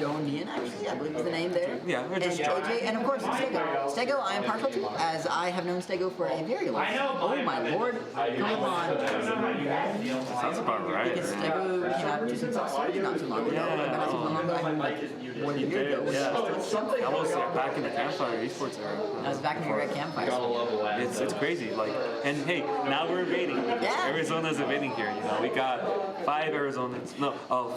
Estonian, actually, I believe is the name there. Yeah, we're and just AJ, and of course Stego. Stego, I am partial to, as I have known Stego for a very long time. Oh my lord, come on. Sounds about right. Because Stego came out just not too long ago. Not too long ago. I mean, like 1 year ago. I was back in the Campfire esports era. I was back in the Red Campfire. It's crazy. Like, and hey, now we're invading. Yeah. Arizona's invading here. You know, we got 5 Arizonans. No,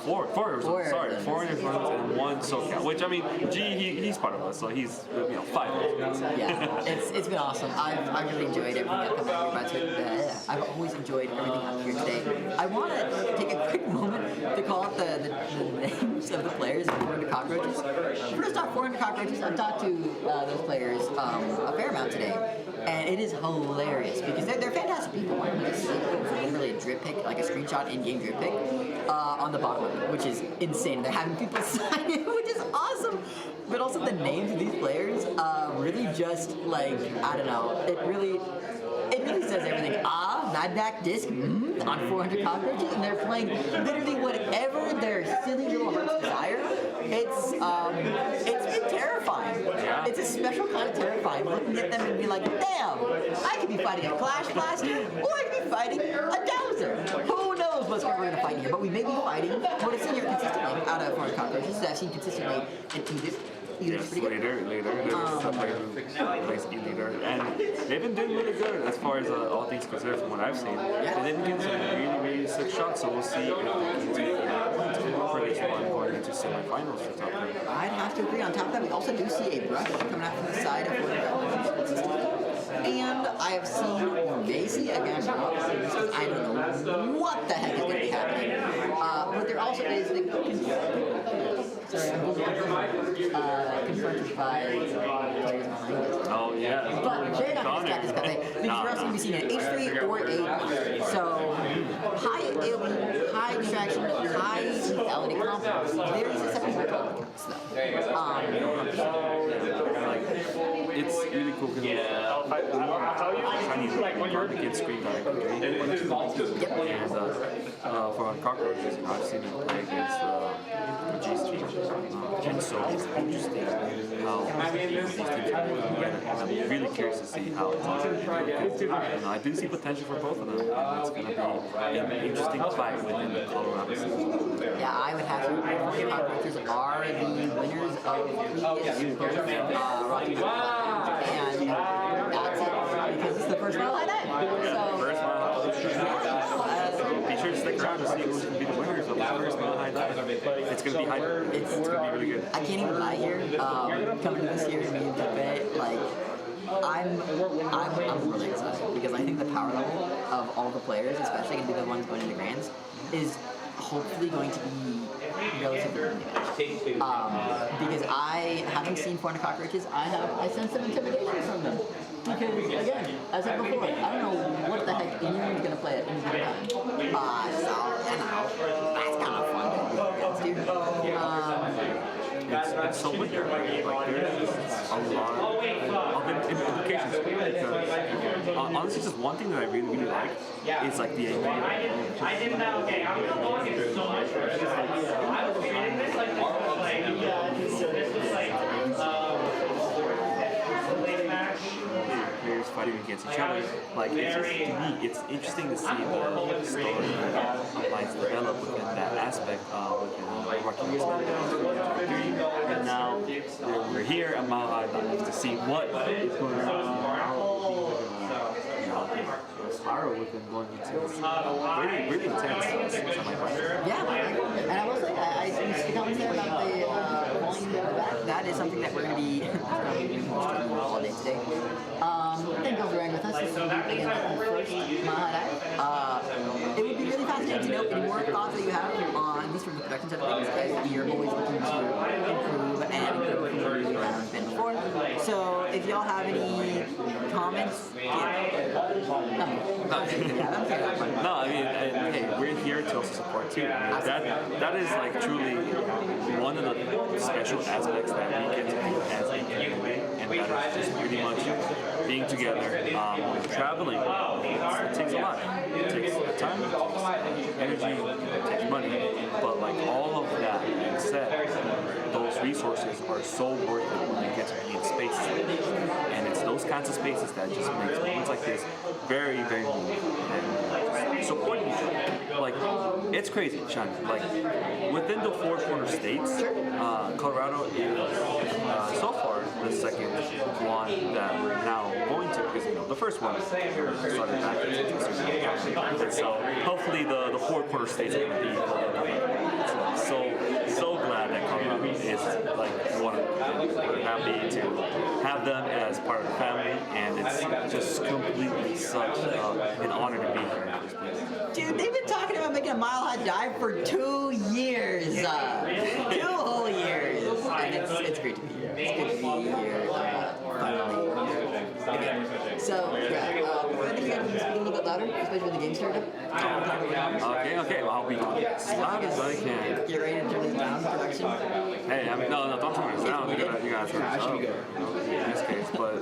four Arizonans. Sorry, 4 Arizonans and 1 SoCal. Which I mean, he's part of us, so he's 5 Arizonans. Yeah, it's been awesome. I've really enjoyed everything I've come out here. I've always enjoyed everything out here today. I want to take a quick moment to call out the names of the players in 400 Cockroaches. First off, 400 Cockroaches, I've talked to those players a fair amount today, and it is hilarious because they're fantastic people. Literally a drip pick, like a screenshot in-game drip pick on the bottom of it, which is insane. They're having people sign it, which is awesome. But also the names of these players really just like, I don't know, it really says everything. Madback disc on 400 Cockroaches, and they're playing literally whatever their silly little hearts desire. It's been terrifying. It's a special kind of terrifying looking at them and be like, damn, I could be fighting a Clash Blaster, or I could be fighting a Dowser. Who knows what's we're going to fight here, but we may be fighting what I've seen here consistently out of 400 Cockroaches. I've seen consistently in Egypt. Yes, later, there's a player who plays E-Leader, and they've been doing really good as far as all things considered from what I've seen. And they've been getting some really sick shots, so we'll see if they can continue for this one going into semifinals for top 3. I'd have to agree. On top of that, we also do see a brush coming out from the side of 400 Cockroaches. And I have seen, or may see, again, I don't know what the heck is going to be happening. But there also is the confronted by players behind us. Oh, yeah. But they're not going to stack this cafe because we're also going to be seeing an H3 or A. So, high AoE, high distraction, high lethality combo. Very susceptible to stuff. It's really cool because Chinese against Screen.mp3 and for Cockroaches, I've seen him play against G's team. And so it's interesting how these teams are playing together. I'm really curious to see how it's going. I do see potential for both of them, and it's going to be an interesting fight within the Colorado season. Yeah, I would have to agree. The Cockroaches are the winners of previous Rocky and that's it, because it's the first round like that. So, first be sure to stick around to see who's going to be the winners of the first round high dive. It's going to be high. It's going to be really good. I can't even lie here. Coming to this year, me and Pepe, like, I'm really excited because I think the power level of all the players, especially going to be the ones going into Grands, is hopefully going to be relatively limited. Because having seen 400 Cockroaches, I sense some intimidation from them. Because, again, as I said before, I don't know what the heck anyone's going to play at any given time. So, you know, that's kind of fun to do against you. It's so weird. Like, there's a lot of implications. Because, honestly, just one thing that I really like is like the idea. I didn't know. Okay, I'm gonna go on here so much. I was reading this like so this was like late match. Players fighting against each other. Like, it's just, to me, it's interesting to see the story that applies develop within that aspect within Rocky and now we're here at Mile High Dive to see what is going on. Spiral with them going into this really intense semifinal. Yeah, and I will say, I the comments there about the volume of that is something that we're going to be all day today. Thank you for being with us. This is again the first Mile High Dive. It would be really fascinating to know any more thoughts that you have on, at least from the production side of things, as you're always looking to improve and improve from where you have been before. So if y'all have any comments, No, I mean, hey, we're here to also support too. That is like truly one of the special aspects that we get to do as a community, and that is just pretty much being together, traveling. It takes a lot. It takes time, it takes energy, it takes money, but like all of that being said, those those resources are so worth it when you get to be in spaces like this. And it's those kinds of spaces that just makes moments like this very, very meaningful. And supporting each other. Like, it's crazy, Sean. Like, within the four corner states, Colorado is so far the second one that we're now going to, because the first one started back in 2000. And so hopefully the four corner states are going to be so glad that Colorado is like one of them. We're happy to have them as part of the family, and it's just completely such an honor to be here in this place. Dude, they've been talking about making a Mile High dive for 2 years. 2 whole years. And it's great to be here. It's good to be here finally. Okay. So, I think you guys can speak a little bit louder, especially when the game started. Okay, well, I'll be as loud as I can. Get ready to turn this down, production. Hey, no, don't turn this down. You guys turn this up. In this case, but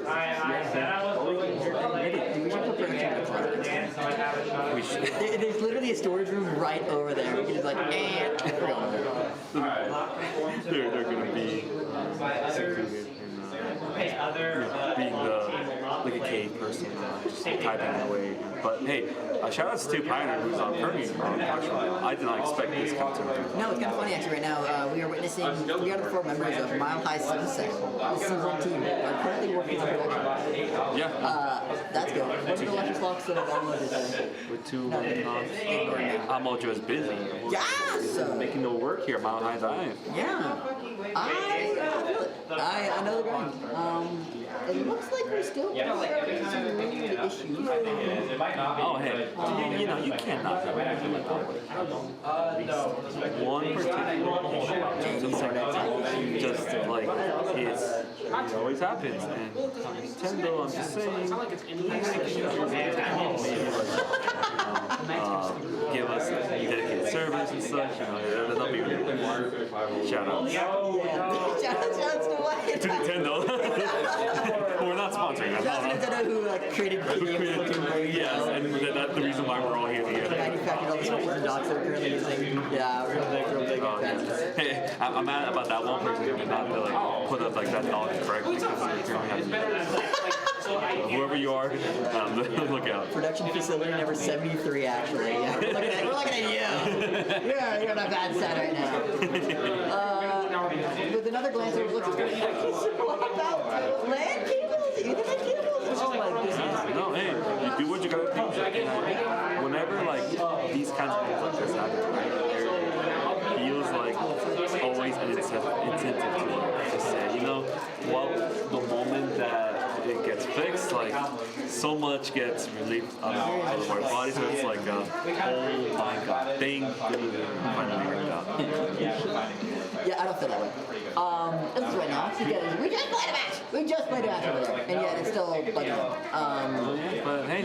We should put production in the closet. we should. There's literally a storage room right over there. We can just like, They're going to be secluded and being like a cave person, just typing away. But hey, shout outs to Pioneer who's on currently I did not expect this kind of turn. No, it's kind of funny actually. Right now, we are witnessing 3 out of the 4 members of Mile High Sunset, the C1 team, are currently working on production. Yeah. That's good. What's the electric clocks that are downloaded today? With 2 Mojo is busy. Yes! Making no work here, Mile High Dive. Yeah. I feel it. I know the grind. It looks like we're still some weird issues. Oh, hey, you cannot have anything like that. One particular issue, just like it always happens. And Nintendo, I'm just saying, give us dedicated servers and such. That'll be really cool. Shout outs. Yeah. Shout outs to what? To Nintendo. We're not sponsoring them. Shout out to Nintendo who created games. Yes, and that's the reason why we're all here together. Manufactured all the switches and docks that we're currently using. Yeah, real big fans. Hey, I'm mad about that one person who did not put up like that dog correctly because we're currently having whoever you are, look out. Production facility number 73, actually. Yeah, we're looking at you. You're on a bad side right now. With another glance over, looks good. What about land cables? Ethernet cables? Oh my goodness. No, hey, you do what you gotta do. Whenever like these kinds of things like this happen, it feels like always an incentive to just say, the moment that it gets fixed, like so much gets relieved out of our body, so it's like oh my god, thank goodness finally worked out. Yeah, I don't feel that way. This is right now because we just played a match. We just played a match over there, and yet it's still bugging. But hey,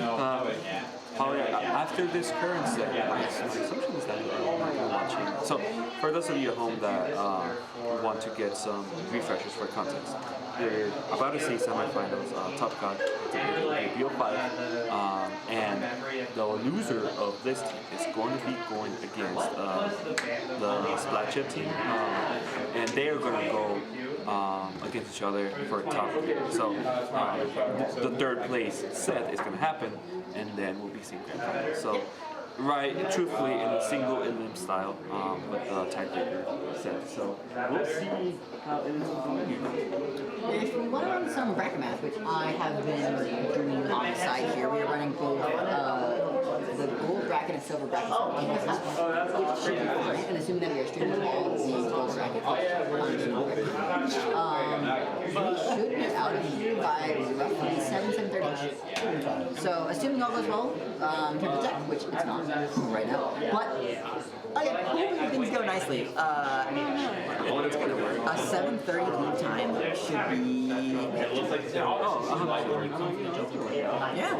probably after this current set, my assumption is that you're watching. So, for those of you at home that want to get some refreshers for context, they're about to see semifinals, Top Cut, BO5, and the loser of this team is going to be going against the Splatoon team, and they are going to go against each other for a top. So the third place set is going to happen, and then we'll be seeing grand final. So truthfully, in a single elim style with the tiebreaker set. So we'll see how it is going. If we want to run some bracket math, which I have been doing on the side here, we are running both the gold bracket and silver bracket, which should be fine, and assuming that we are streaming all of the gold bracket, we should be out of here by roughly 7:30. So assuming all goes well, can protect, which it's not right now, but again, hoping things go nicely. A 7:30 lead time should be. Yeah.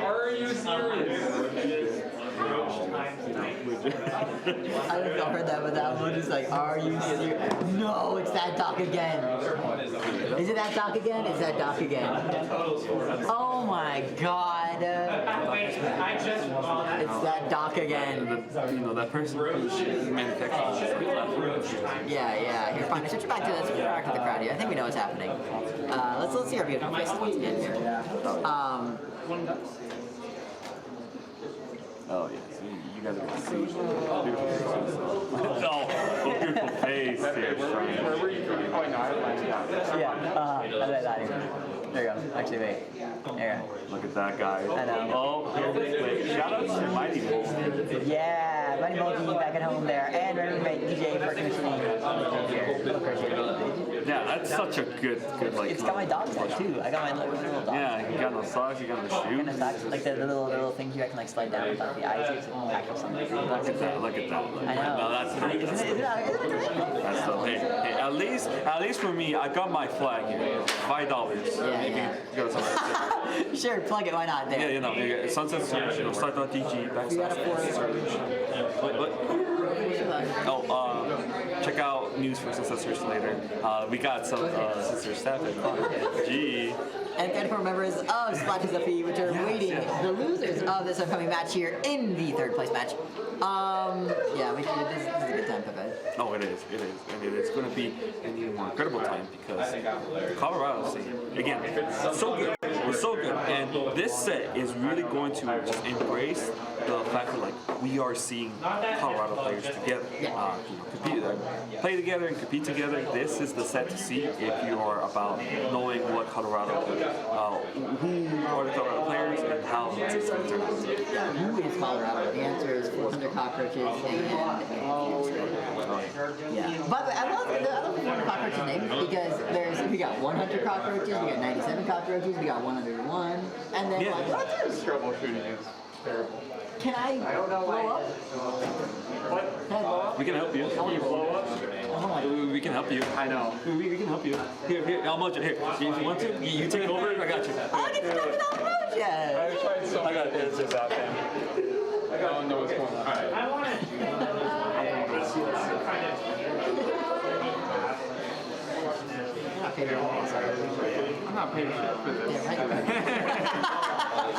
Are you serious? I don't know if y'all heard that, but that one is like, are you serious? No, it's that doc again. Is it that doc again? Is that doc again? Oh my god. It's that doc again. That person who's manufacturing Yeah. Here, fine. Switch it back to the crowd here. I think we know what's happening. Let's see our beautiful faces once again here. Oh yeah, so you guys are gonna see beautiful faces. Oh, beautiful face here. Where were you thinking? Oh, no, I landed out. There you go. Actually, wait. There you Look at that guy. I know. Oh, wait, shout out to Mighty Bull. go. Yeah, Mighty Multi back at home there. And our roommate DJ for commissioning. Yeah, that's such a good like. It's got my dog tag too. I got my little dog. Yeah, you got no socks, you got no And the shoes. socks, like the little things you can like slide down without the eyes. It's like pack or something. Look at that, look at that. I know. No, that's Isn't it that's the hey, at least for me, I got my flag here. $5. Maybe go somewhere. Sure, plug it. Why not? There. Yeah, you know, Sunset Search, start.dg /. What? Oh, check out news for Sunset Search later. We got some Sunset staff at Cockroaches. And 34 members of Splatoon Zuffy, which are waiting the losers of this upcoming match here in the third place match. Yeah, this is a good time, Pepe. Oh, it is, and it's going to be an even more incredible time because Colorado State, again, so good. We're so good, and this set is really going to just embrace the fact that like we are seeing Colorado players together, play together and compete together. This is the set to see if you are about knowing what Colorado, who are the Colorado players and how it's going to turn out. Yeah, who is Colorado? The answer is 400 Cockroaches and yeah. By the way, I love the 400 Cockroaches names because we got 100 Cockroaches, we got 97 Cockroaches, we got 101, and then like what? Troubleshooting is terrible. Can I blow up? What? Can I blow up? We can help you. Can you blow up? We can help you. I know. We can help you. Here, how much? Here, if you want to, you take over. I got you. Oh, I get to talk without motion. I've tried so many. I got it. It's just out there. I don't know what's going on. All right. I want to I'm not paying shit for this.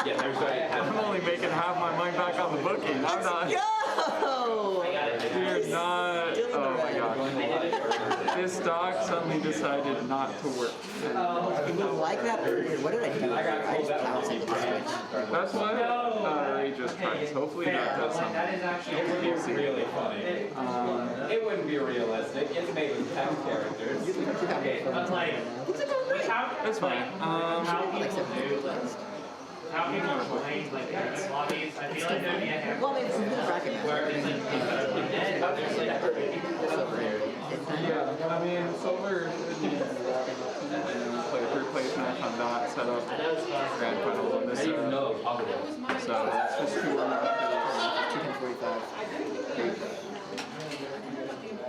Yeah, right. I'm only making half my money back on the booking. I'm not. Go! You're not. Oh my gosh. This dog suddenly decided not to work. It was like that earlier. What did I do? I just bounced into the switch. That's what Ray just tried. Hopefully that does something. that is actually really funny. It wouldn't be realistic. It's made with 10 characters. Unlike, It's fine. Like 7 minutes. how people are playing like lobbies, I feel like there'd be a handful. Well, maybe from the bracket match. Yeah, I mean, Silver play a third place match on that setup. Grand finals on this setup. So that's just 2 1. 245.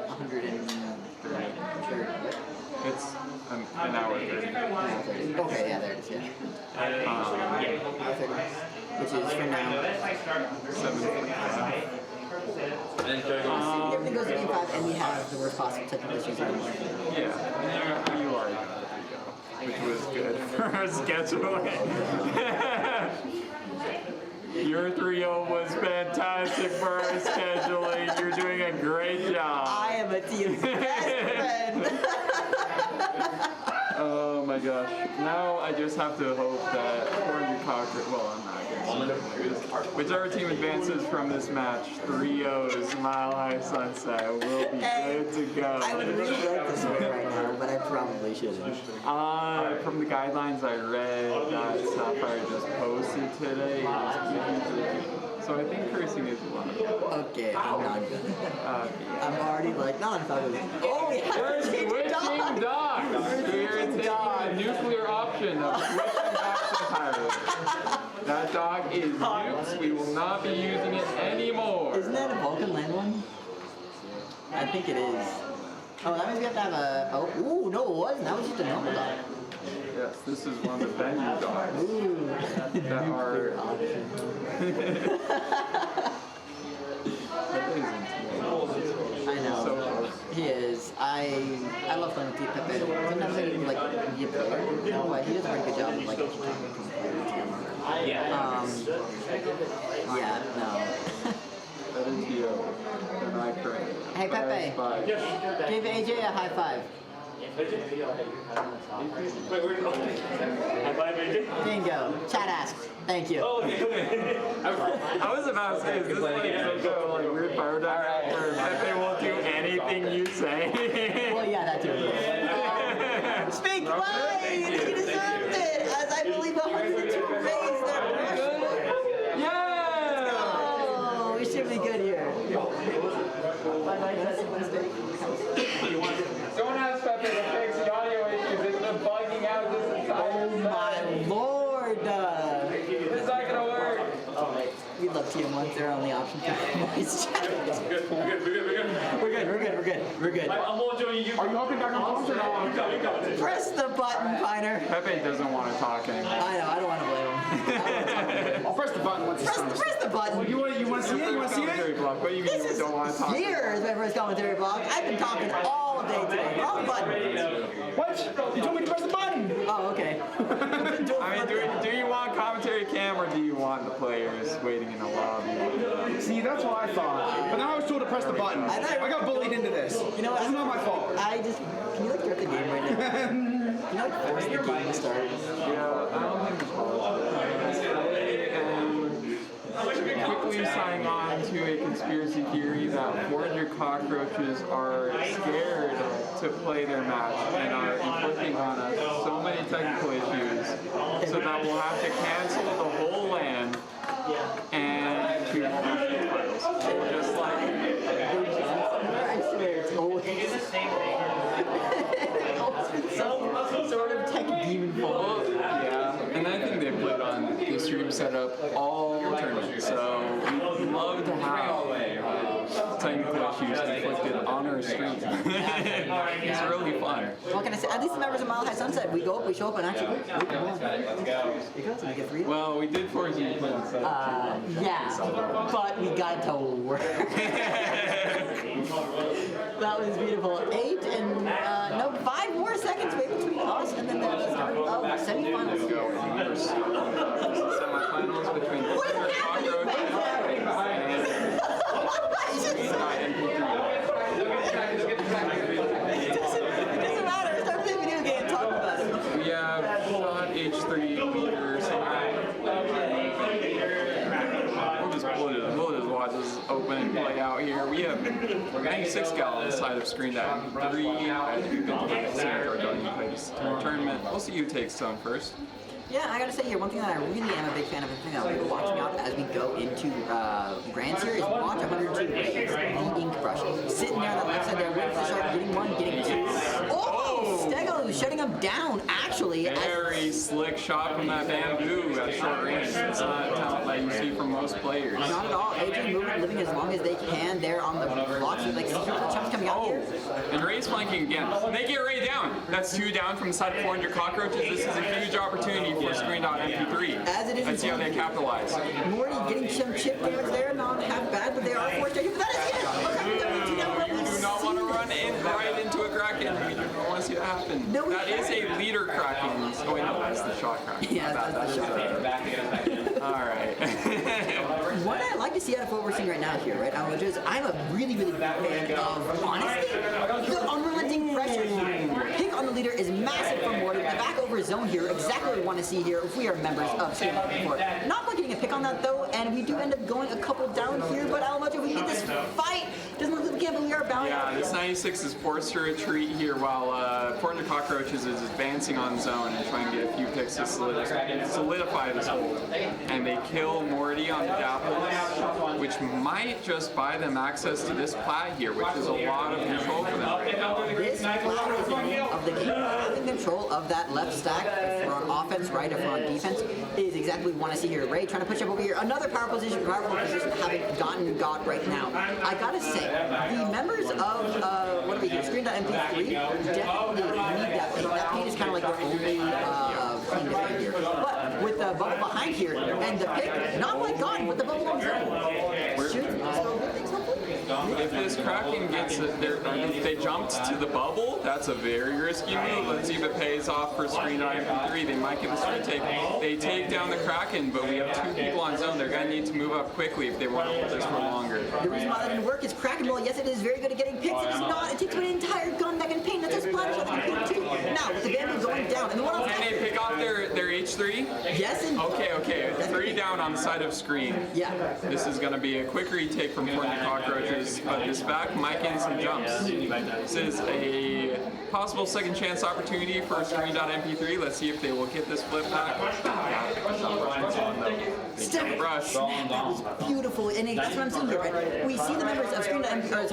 130. It's an hour 30. Okay, yeah, there it is, yeah. 30. Which is from now. 7:45. Everything goes to game 5, and we have the worst possible technical issues anymore. Yeah, you are. Which was good for our scheduling. Your 3-0 was fantastic for our scheduling. You're doing a great job. I am a team's best friend. Oh my gosh. Now I just have to hope that 400 Cockroaches, well, I'm not going to lose. Whichever team advances from this match, 3-0's Mile High Sunset will be good to go. I would really like to swear right now, but I probably shouldn't. From the guidelines I read that Sapphire just posted today, so I think cursing is one of them. Okay, I'm not gonna. I'm already like, not if I was. Oh, yeah! We're switching dogs! We're taking a nuclear option of switching dogs entirely. That dog is nukes. We will not be using it anymore. Isn't that a Vulcan land one? I think it is. Oh, that means we have to have a. Oh, ooh, no, it wasn't. That was just a normal dog. Yes, this is one of the venue dogs Ooh. that are. I know. So close. He is. I love playing with Pepe. Sometimes I need like be a player, but he does a pretty good job of like Yeah. yeah, no. better TO than I currently am. Hey, Pepe. By 5. Give AJ a high five. Bingo. Chat asks. Thank you. I was about to say, is this like some kind of like weird fire dynamic where Pepe won't do anything you say? Well, yeah, that too. Speak line! He deserved it! As I believe 102 raised their brush. Yeah! Oh, we should be good here. Don't ask Pepe to fix the audio issues. It's been bugging out this entire Oh my lord! It's not gonna work. We love TM1s, they're only option for voice chat. We're good. Are you hopping back on phones or not? Press the button, Piner. Pepe doesn't want to talk anymore. I know, I don't want to blame him. I'll press the button once it's done. Press the button. You want to see it? You want to see Commentary it? block. What do you mean This you is don't want to talk? years my first commentary block. I've been talking all day today. Wrong button. What? You told me to press the button. Oh, okay. I mean, do you want commentary cam or do you want the players waiting in the lobby? See, that's what I thought. But now I was told to press the button. I got bullied into this. You know what? It's not my fault. I just, can you like start the game right now? Can you like force the game to start? Yeah, I don't think it's and quickly signing on to a conspiracy theory that 400 cockroaches are scared to play their match and are inflicting on us so many technical issues so that we'll have to cancel the whole LAN and do national titles. Just like I swear, it's always some sort of tech demon form. yeah, and I think they put on the stream setup all tournaments, so we'd love to have technical issues inflicted on our stream. It's really fun. What can I say? At least the members of Mile High Sunset, we go up, we show up, and actually, we go. We get 3. Well, we did force you to play. Yeah, but we got to work. That was beautiful. 8 and, no, 5 more seconds wait between us and then the start of semifinals. Semifinals between What is happening right now? It doesn't matter. Start playing video game. Talk about it. We have shot H3 leaders. We'll just watch this open and play out here. We have 96 gal on the side of Screen.mp3. As we've been playing this tournament. We'll see who takes some first. Yeah, I gotta say here, one thing that I really am a big fan of, and thing that we're watching out as we go into Grand Series, watch 102 raise the ink brush. Sitting there on the left side there, waiting for the shot, getting 1, getting 2. Oh! Stego shutting him down, actually. Very slick shot from that bamboo at short range. It's not a talent that you see from most players. Not at all. AJ moving, living as long as they can there on the blocks. Like, see the chumps coming out here. And Ray's flanking again. They get Ray down. That's 2 down from the side of 400 cockroaches. This is a huge opportunity for Screen.mp3. As it is, Let's see how they capitalize. Morty getting some chip damage there, not half bad, but they are forced to. That is it! You do not want to run in right into a Kraken. You don't want to see that happen. No, that is a leader Kraken. Oh wait, no, that's the shot Kraken. Yeah, that's the shot. Alright. What I like to see out of what we're seeing right now here, right? I'm a really, really big fan of, honestly, the unrelenting pressure. Pick on the leader is massive from Morty. The back over zone here, exactly what we want to see here if we are members of Screen before. Not getting a pick on that though, and we do end up going a couple down here, but Alamacho, if we get this fight, doesn't look like we can, but we are bound. Yeah, this 96 is forced to retreat here while 400 Cockroaches is advancing on zone and trying to get a few picks to solidify this hold. And they kill Morty on the Dapples, which might just buy them access to this plat here, which is a lot of control for them right now. This plat is the name of the game. Having control of that left stack, if we're on offense, right, if we're on defense, is exactly what we want to see here. Ray trying to push up over here. Another powerful position having got right now. I gotta say, the members of, what are we here, Screen.mp3 definitely need that paint. That paint is kind of like their only thing to defend here. But with the bubble behind here, and the pick, not quite gone, but the bubble on zone. Shoot, so good things hopefully. if this Kraken gets it, if they jumped to the bubble, that's a very risky move. Let's see if it pays off for Screen.mp3. They might give us a retake. They take down the Kraken, but we have 2 people on zone. They're going to need to move up quickly if they want to hold this for longer. The reason why that didn't work is Kraken Ball, yes, it is very good at getting picks. It's not. It takes away an entire gun that can paint. That's a splash shot that can paint too. Now, with the bamboo going down, and the one on Can they pick off their H3? yes, and Okay. 3 down on the side of Screen. yeah. This is going to be a quick retake from Corner Cockroaches, but this back might get some jumps. This is a possible second chance opportunity for Screen.mp3. Let's see if they will get this flip back. Step Brush. Snap, that was beautiful, and that's what I'm saying here, right? We see the members of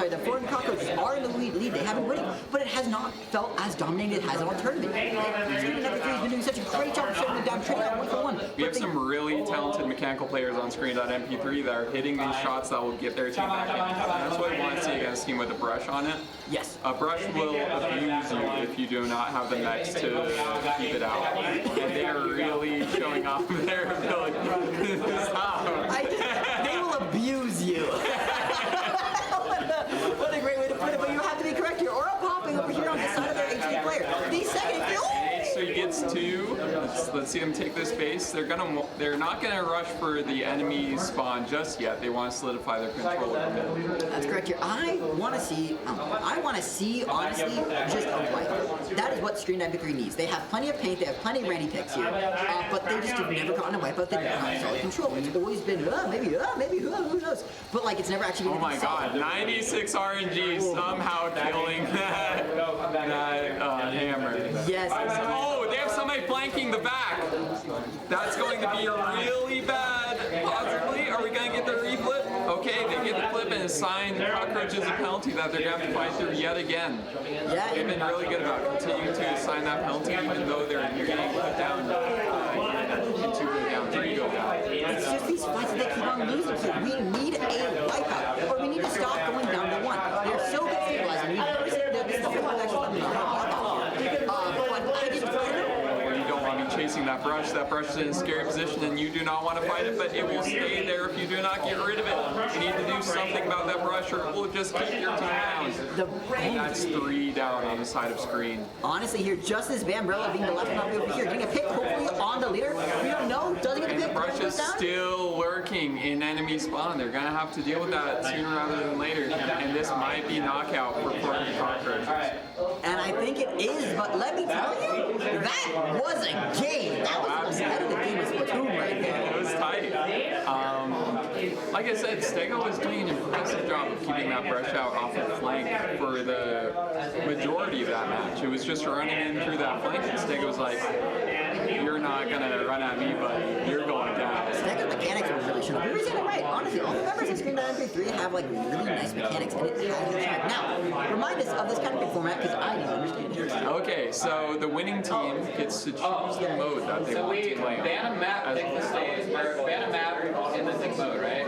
the foreign cockroaches are in the lead. They have been winning, but it has not felt as dominating as it has in our tournament. Screen.mp3 has been doing such a great job of shutting them down, trading out 1-for-1. We have some really talented mechanical players on Screen.mp3 that are hitting these shots that will get their team back in. That's what we want to see against a team with a brush on it. Yes. A brush will abuse you if you do not have the mechs to keep it out. And they are really showing off their ability. Stop. They will abuse you. What a great way to put it, but you have to be correct here. Or I'm popping over here on the side of their HP player. The second H3 gets 2. Let's see them take this base. They're not gonna rush for the enemy spawn just yet. They want to solidify their control of it. That's correct here. I want to see honestly just a wipe. That is what Screen.mp3 needs. They have plenty of paint, they have plenty of Randy picks here, but they just have never gotten a wipeout. They never have solid control. It's always been maybe, who knows? But like it's never actually been. Oh my God! 96 RNG somehow killing that hammer. Yes. Oh, they have somebody flanking the back. That's going to be really bad. Possibly. Are we going to get the reflip? Okay, they get the flip and assign Cockroaches a penalty that they're going to have to fight through yet again. Yeah. They've been really good about continuing to assign that penalty, even though you're getting put down. 2 go down, 3 go down. It's just these fights that they keep on losing to. We need a wipeout, or we need to stop going down to 1. They're so good at stabilizing. We've never seen this is the one actually let me know. You don't want to be chasing that brush. That brush is in a scary position and you do not want to fight it, but it will stay there if you do not get rid of it. You need to do something about that brush or it will just keep your team down. And that's 3 down on the side of Screen. Honestly here, just this Bambrella being the left one over here, getting a pick hopefully on the leader. We don't know, doesn't get the pick. Brush is still lurking in enemy spawn. They're going to have to deal with that sooner rather than later. And this might be knockout for Corner Cockroaches. And I think it is, but let me tell you, that was a game. That was a competitive game of Splatoon right there. It was tight. Like I said, Stego was doing an impressive job of keeping that brush out off the flank for the majority of that match. It was just running in through that flank, and Stego was like, "You're not gonna run at me, buddy. You're going down." Stego's mechanics were really short. We were saying it right. Honestly, all the members of Screen.mp3 have like really nice mechanics, and it has a track. Now, remind us of this kind of big format because I don't understand it. Okay, so the winning team gets to choose the mode that they want to play on. Ban a map, pick the stage, or ban a map in the pick mode, right?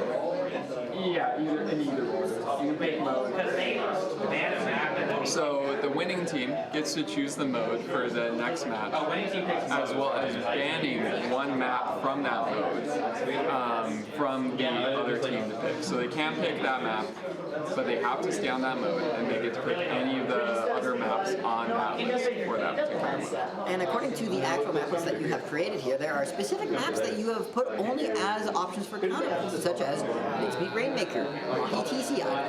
Yeah, in either order. You can pick mode. So the winning team gets to choose the mode for the next match, as well as banning 1 map from that mode from the other team to pick. So they can pick that map, but they have to stay on that mode, and they get to pick any of the other maps on that list for that particular mode. And according to the actual map list that you have created here, there are specific maps that you have put only as options for counterpicks, such as Mincemeat Rainmaker, Mahi TCI,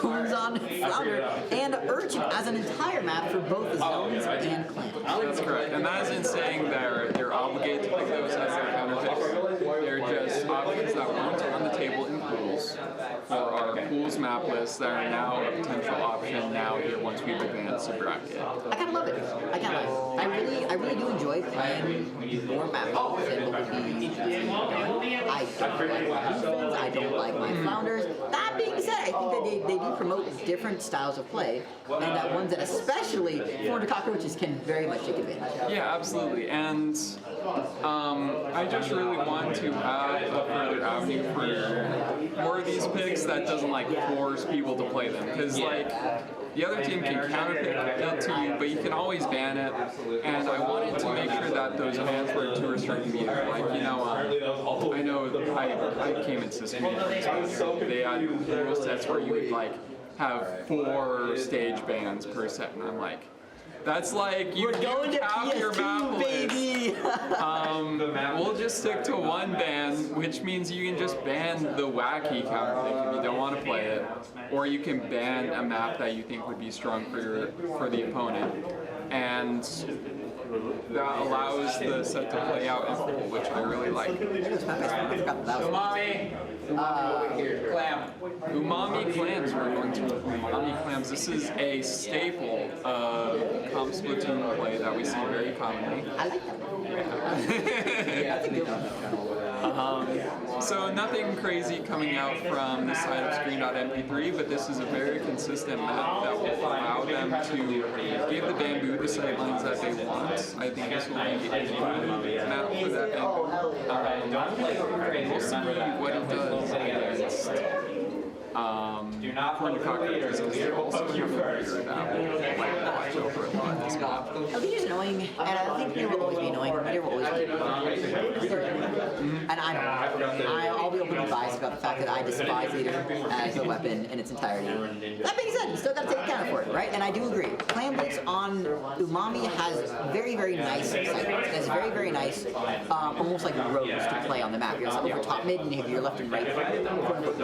Zones on Flounder, and Urchin as an entire map for both the zones and clans. That's correct, and that isn't saying they're obligated to pick those as their counterpicks. They're just options that weren't on the table in pools, for our pools map list that are now a potential option now here once we've advanced the bracket. I kind of love it. I kind of like it. I really do enjoy playing more map pools than what would be done. I don't like my defense. I don't like my flounders. That being said, I think that they do promote different styles of play, and that ones that especially Corner Cockroaches can very much take advantage of. Yeah, absolutely, and I just really want to have a further avenue for more of these picks that doesn't like force people to play them, because like the other team can counterpick it to you, but you can always ban it. And I wanted to make sure that those bans weren't too restrictive either. Like, I know I came into this meeting, they had rule sets where you would like have 4 stage bans per set, and I'm like, that's like you have your map baby. We'll just stick to 1 ban, which means you can just ban the wacky counterpick if you don't want to play it, or you can ban a map that you think would be strong for the opponent, and that allows the set to play out in full, which I really like. Umami clams. We're going to umami clams. This is a staple of Splatoon play that we see very commonly. I like that. So nothing crazy coming out from the side of Screen.mp3, but this is a very consistent map that will allow them to give the Bamboo the sightlines that they want. I think this will be a map for that Bamboo. We'll see what it does against corn cockroaches, because they're also here that will watch over a lot this map. Leader's annoying, and I think Leader will always be annoying. Leader will always be annoying. And I'll be openly biased about the fact that I despise Leader as a weapon in its entirety. That being said, you still gotta take account for it, right? And I do agree. Clam Blitz on Umami has very, very nice sightlines. It has very, very nice, almost like roads to play on the map. You're over top mid, and you have your left and right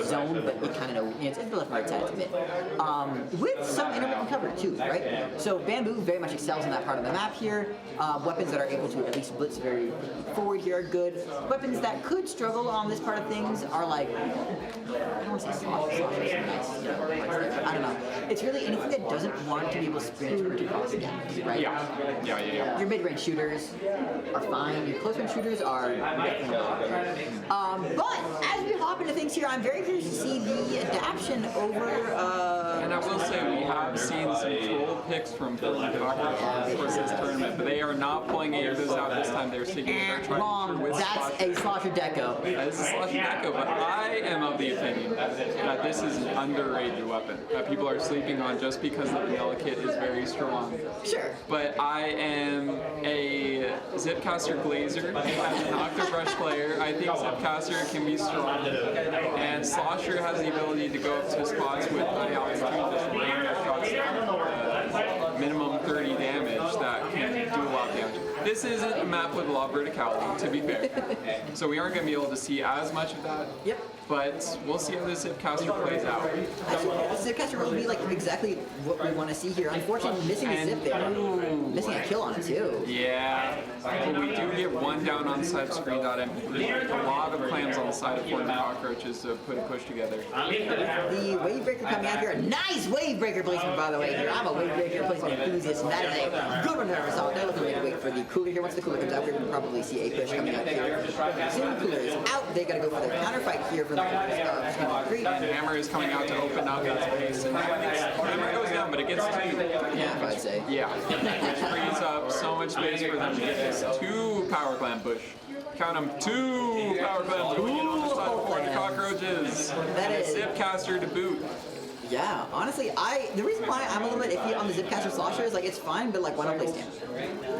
zone, but you kind of know it's the left and right side, it's mid. With some intermittent cover too, right? So Bamboo very much excels in that part of the map here. Weapons that are able to at least blitz very forward here are good. Weapons that could struggle on this part of things are like, I don't want to say slosh is nice, I don't know. It's really anything that doesn't want to be able to sprint across again, right? Yeah. Your mid-range shooters are fine. Your close-range shooters are definitely not. But as we hop into things here, I'm very curious to see the adaption over. And I will say we have seen some troll picks from Cockroaches for this tournament, but they are not pulling any of those out this time. They're sticking with their Wrong. That's a Slosher Deco. That is a Slosher Deco, but I am of the opinion that this is an underrated weapon that people are sleeping on just because the vanilla kit is very strong. Sure. But I am a Zipcaster Glazer. I'm an Octobrush player. I think Zipcaster can be strong. And Slosher has the ability to go up to spots with high altitude, just rain shots down, minimum 30 damage that can do a lot of damage. This isn't a map with a lot of verticality, to be fair. So we aren't going to be able to see as much of that. Yep. But we'll see how this Zipcaster plays out. Actually, Zipcaster will be like exactly what we want to see here. Unfortunately, missing a zip there. Missing a kill on it too. Yeah, but we do get 1 down on the side of Screen.mp3. A lot of clams on the side of Corn Cockroaches to put a push together. The wave breaker coming out here. Nice wave breaker placement, by the way. Here, I'm a wave breaker placement enthusiast, and that is a good one to ever saw. Now looking to wait for the cooler here. Once the cooler comes out, we're going to probably see a push coming out here. Soon cooler is out. They got to go for their counter fight here from the Hammer is coming out to open up its base, and Hammer goes down, but it gets 2. Yeah, I'd say. Yeah, which frees up so much space for them to get this 2 power clam push. Count them, 2 power clams going in on the side of Corn Cockroaches. That is Zipcaster to boot. Yeah, honestly, the reason why I'm a little bit iffy on the Zipcaster Slosher is like it's fine, but like why not play stand?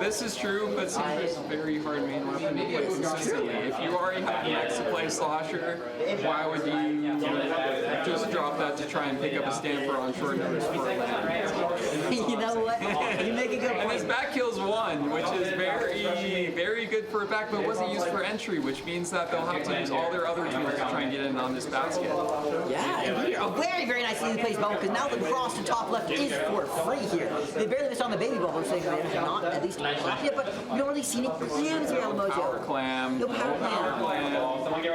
This is true, but Stand is a very hard main weapon to play consistently. If you already have next to play Slosher, why would you just drop that to try and pick up a stand for on short notice for a land? You know what? You make a good point. And this back kills 1, which is very good for a back, but wasn't used for entry, which means that they'll have to use all their other tools to try and get in on this basket. Yeah, a very nicely placed bubble, because now the cross to top left is for free here. They barely missed on the baby bubble, saying they have not at least left yet, but we don't really see any clams here on the Power mojo. clam. No power clam.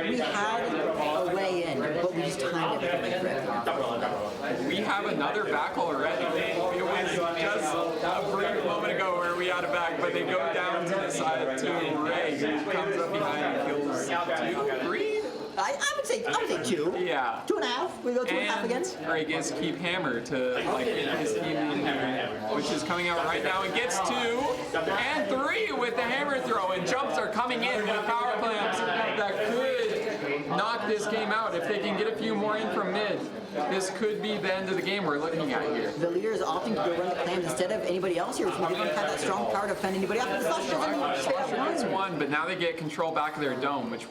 We had a way in, but we just timed everything correctly. We have another back already. It was just a brief moment ago where we had a back, but they go down to the side to Ray, who comes up behind and kills 2, 3? I would say 2. Yeah. 2.5. We go 2.5 against. Ray gets to keep Hammer to like his team in here, which is coming out right now and gets 2 and 3 with the hammer throw, and jumps are coming in with power clams that could knock this game out. If they can get a few more in from mid, this could be the end of the game we're looking at here. The leader is opting to go run the clams instead of anybody else here, which means they don't have that strong power to defend anybody off. Slasher gets one, but now they get control back of their dome, which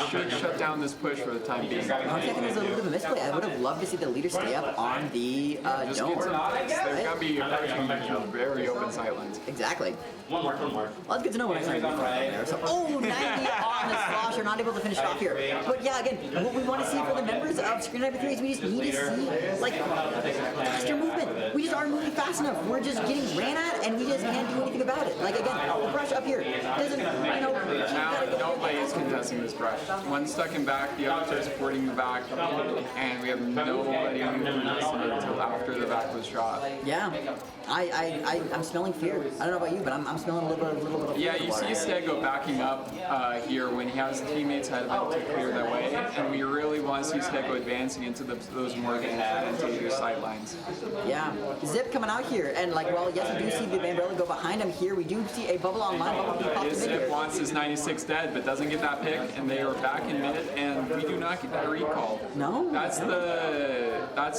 should shut down this push for the time being. I'm thinking there's a little bit of a misplay. I would have loved to see the leader stay up on the Just dome. get some, they're going to be approaching very open sightlines. Exactly. One more. Well, that's good to know when I started there. So, 90 on the slosher, not able to finish it off here. But yeah, again, what we want to see for the members of Screen.mp3 is we just need to see, like, faster movement. We just aren't moving fast enough. We're just getting ran at, and we just can't do anything about it. Like, again, the brush up here doesn't, Now, nobody is contesting this brush. One's stuck in back, the others are supporting the back, and we have nobody who listened until after the back was shot. Yeah. I'm smelling fear. I don't know about you, but I'm smelling a little bit of fear. Yeah, you see Stego backing up here when he has teammates ahead of him to clear that way, and we really want to see Stego advancing into those more advantageous sidelines. Yeah. Zip coming out here, and like, well, yes, we do see the Umbrella go behind him here. We do see a bubble online. Bubble being popped in Zip here. wants his 96 dead, but doesn't get that pick, and they are back in mid, and we do not get that recall. No? That's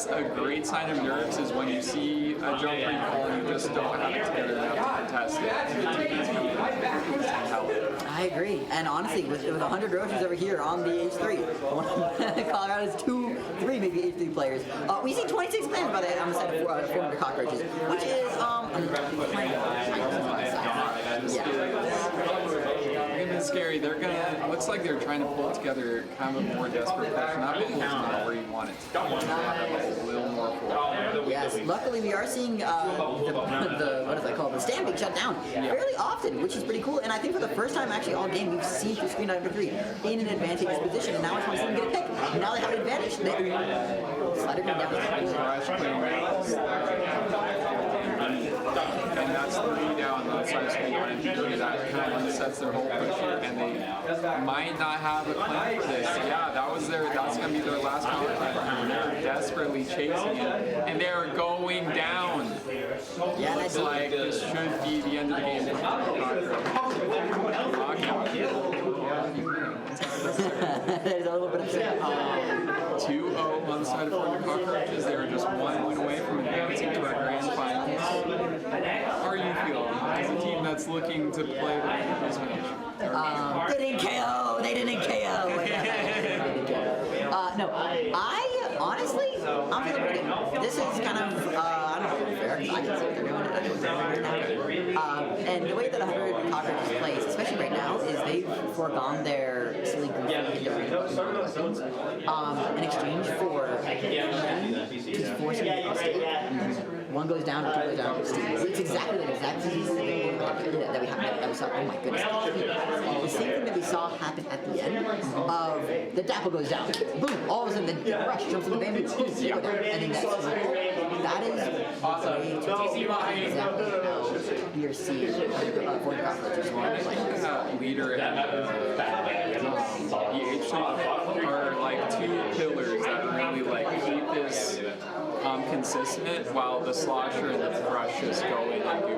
a great sign of nerves is when you see a jump recall and you just don't have it together enough to contest it. I agree. And honestly, with 100 Roaches over here on the H3, Colorado's 2-3 maybe H3 players. We see 26 clans by the on the side of 400 Cockroaches, which is It's scary. They're gonna. Looks like they're trying to pull together kind of a more desperate push. Not ultimately where you want it to be. A little more forward. yes. Luckily, we are seeing the what is that called? The stand being shut down fairly often, which is pretty cool. And I think for the first time actually all game we've seen through Screen.mp3 in an advantageous position. And now I just want to see them get a pick. And now they have an advantage. Slider going down. And that's 3 down outside of Screen.mp3. That kind of sets their whole push here, and they might not have a plan for this. Yeah, that's gonna be their last contract. They're desperately chasing it, and they're going down. Yeah, Looks like this should be the end of the game. There's a little bit of 2-0 on the side of the Cockroaches. They are just 1 win away from advancing to our grand finals. How are you feeling as a team that's looking to play this match? they didn't KO. They didn't KO. No, I honestly, I'm feeling pretty good. This is kind of, I don't know, fair, because I can see what they're doing. And the way that 100 Cockroaches plays, especially right now, is they've foregone their silly goofy weapons in exchange for just forcing them to stay. One goes down, two goes down. It's exactly the exact same thing that we saw. Oh my goodness! The same thing that we saw happen at the end of the Dapple goes down. Boom! All of a sudden, the rush jumps in the bamboo. Boom! And then that is awesome. We are seeing for the Cockroaches. Leader and EH are like two pillars that really like keep this consistent while the slosher and the brush just go in and do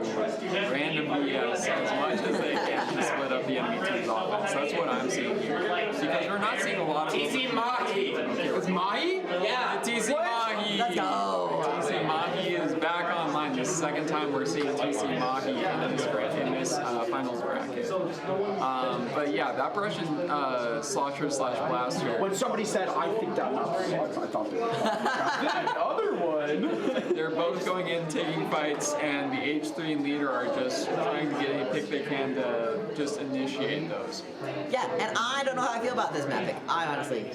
random BS as much as they can to split up the enemy team's offense. That's what I'm seeing here. Because we're not seeing a lot of TC Mahi. It's Mahi? Yeah. TC Mahi. Let's go. TC Mahi is back online. This is the second time we're seeing TC Mahi in this finals bracket. But yeah, that brush is slosher/blaster. When somebody said, I think that was I thought they were that other one. They're both going in, taking fights, and the H3 and leader are just trying to get any pick they can to just initiate those. Yeah, and I don't know how I feel about this map pick. I honestly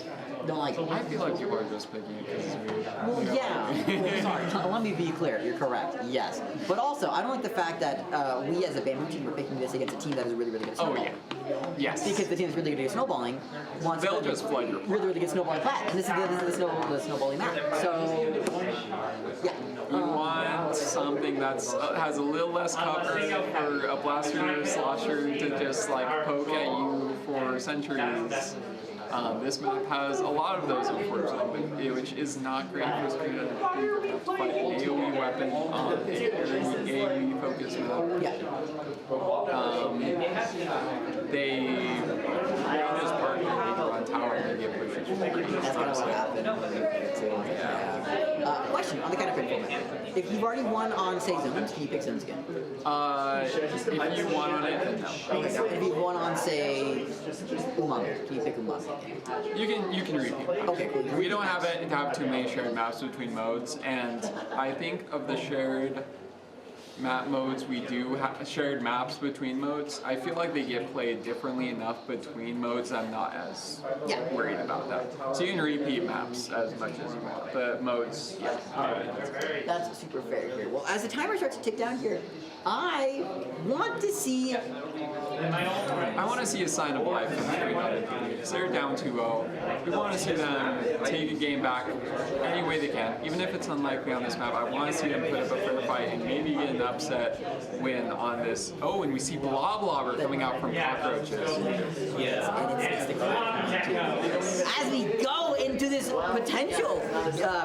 don't like it. I feel like people are just picking it because it's weird. Well, yeah. Sorry, let me be clear. You're correct. Yes. But also, I don't like the fact that we as a bamboo team are picking this against a team that is really, really good at Oh, snowballing. yeah. Yes. Because the team that's really good at snowballing wants They'll to just flood your really, really good snowballing plat. And this is the snowballing map. So, yeah. You want something that's has a little less cover for a blaster or slosher to just like poke at you for centuries. This map has a lot of those, unfortunately, which is not great for Screen.mp3 to fight an AoE weapon on a AoE focused map. Yeah. They just park their vehicle on tower and they get pushed from the That's kind of what happened. Question on the kind of pick format. If you've already won on, say, zones, can you pick zones again? If you won on it, then no. Okay, so if you've won on, say, Umami, can you pick Umami again? You can repeat. Okay, cool. We don't have it to have too many shared maps between modes, and I think of the shared map modes we do have shared maps between modes. I feel like they get played differently enough between modes. I'm not as worried about that. So you can repeat maps as much as you want. The modes, yeah. That's super fair here. Well, as the timer starts to tick down here, I want to see. I want to see a sign of life from Screen.mp3 because they're down 2-0. We want to see them take a game back any way they can, even if it's unlikely on this map. I want to see them put up a fair fight and maybe get an upset win on this. Oh, and we see Bloblobber coming out from Cockroaches. It's the as we go into this potential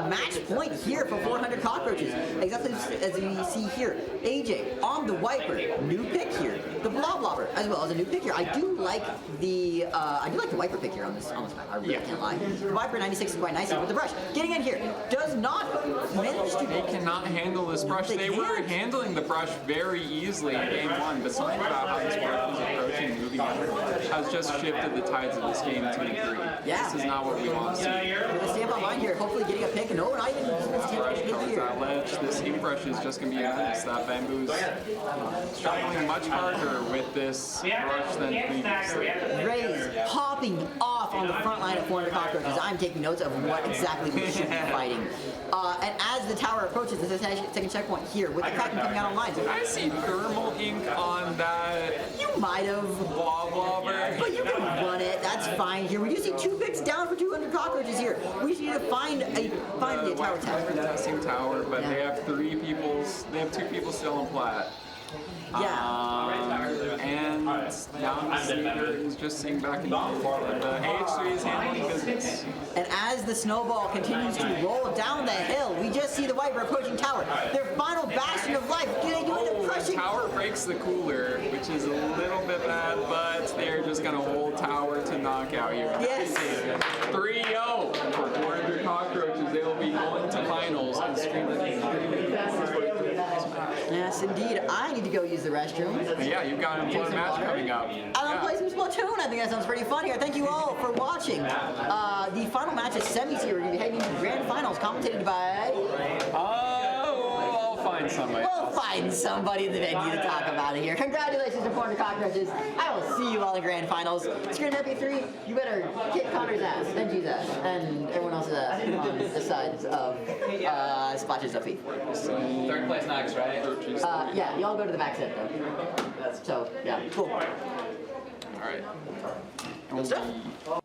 match point here for 400 Cockroaches, exactly as we see here, AJ on the Wiper, new pick here, the Bloblobber as well as a new pick here. I do like the Wiper pick here on this map. I really can't lie. The Viper 96 is quite nice here with the brush. Getting in here does not manage to. They cannot handle this brush. They were handling the brush very easily in game one, but something about how this brush is approaching moving has just shifted the tides of this game 2-3. Yeah. This is not what we want to see. With a stamp on line here, hopefully getting a pick. No, not even a Brush pick comes here. that ledge. This ink brush is just going to be a menace. That bamboo's struggling much harder with this brush than previously. Rays popping off on the front line of 400 Cockroaches. I'm taking notes of what exactly we should be fighting. And as the tower approaches, there's a second checkpoint here with the Kraken coming out on lines. I see thermal ink on that You might have, Bloblobber. but you can run it. That's fine here. We do see 2 picks down for 200 Cockroaches here. We just need to find a tower test. Testing tower, but they have 3 people. They have 2 people still in plat. And now the Sneaker is just sitting back in the AH3 is handling business. And as the snowball continues to roll down the hill, we just see the Viper approaching tower. Their final bastion of life. Do they do it crushing? Tower breaks the cooler, which is a little bit bad, but they're just going to hold tower to knockout here. Yes. 3-0 for 400 Cockroaches. They will be going to finals and Yes, indeed. I need to go use the restroom. Yeah, you've got an important match coming up. I want to play some Splatoon. I think that sounds pretty fun here. Thank you all for watching. The final match is semis here. We're going to be heading into grand finals, commentated by. I'll find somebody. We'll find somebody in the venue to talk about it here. Congratulations to 400 Cockroaches. I will see you all in grand finals. Screen.mp3, you better kick Connor's ass, Benji's ass, and everyone else's ass on the sides of Splash's up feet. Third place next, right? Yeah, you all go to the back set though. So, yeah, cool. All right. Good stuff.